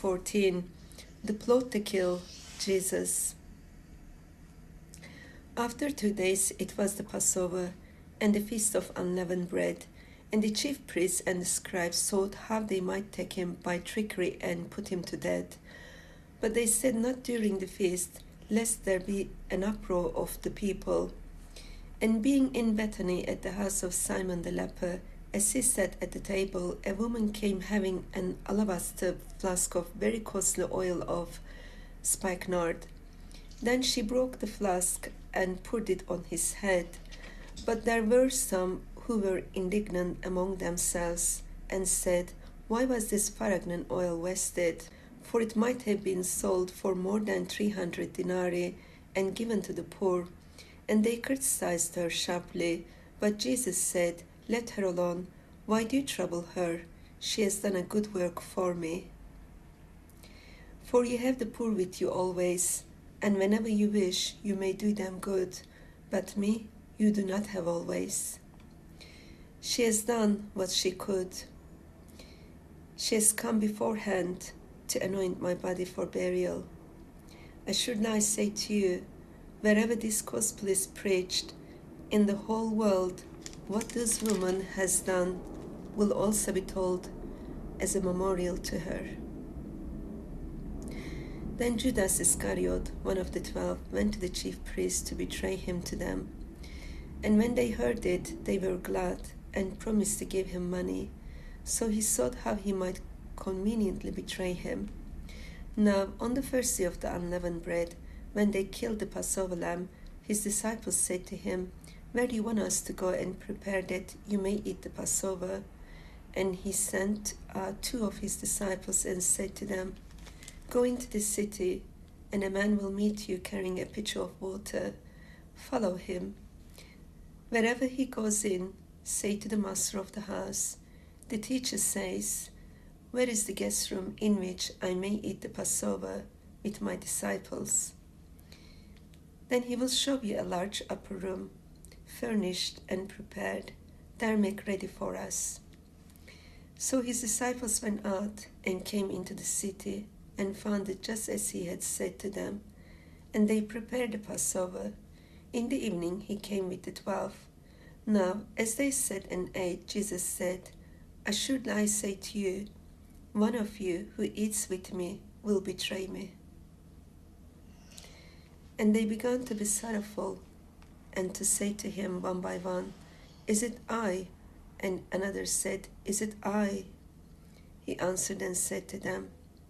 14. The plot to kill Jesus. After 2 days it was the Passover, and the feast of unleavened bread, and the chief priests and the scribes sought how they might take him by trickery and put him to death. But they said, not during the feast, lest there be an uproar of the people. And being in Bethany at the house of Simon the leper, as he sat at the table, a woman came having an alabaster flask of very costly oil of spikenard. Then she broke the flask and poured it on his head. But there were some who were indignant among themselves, and said, why was this fragrant oil wasted? For it might have been sold for more than 300 denarii and given to the poor. And they criticized her sharply. But Jesus said, let her alone. Why do you trouble her? She has done a good work for me. For you have the poor with you always, and whenever you wish, you may do them good. But me you do not have always. She has done what she could. She has come beforehand to anoint my body for burial. Assuredly I say to you, wherever this gospel is preached in the whole world, what this woman has done will also be told as a memorial to her. Then Judas Iscariot, one of the 12, went to the chief priests to betray him to them. And when they heard it, they were glad and promised to give him money. So he sought how he might conveniently betray him. Now, on the first day of the unleavened bread, when they killed the Passover lamb, his disciples said to him, where do you want us to go and prepare that you may eat the Passover? And he sent 2 of his disciples and said to them, go into the city, and a man will meet you carrying a pitcher of water. Follow him. Wherever he goes in, say to the master of the house, the teacher says, where is the guest room in which I may eat the Passover with my disciples? Then he will show you a large upper room, furnished and prepared. There make ready for us. So his disciples went out and came into the city, and found it just as he had said to them. And they prepared the Passover. In the evening he came with the 12. Now, as they sat and ate, Jesus said, assuredly I say to you, one of you who eats with me will betray me. And they began to be sorrowful, and to say to him one by one, is it I? And another said, is it I? He answered and said to them,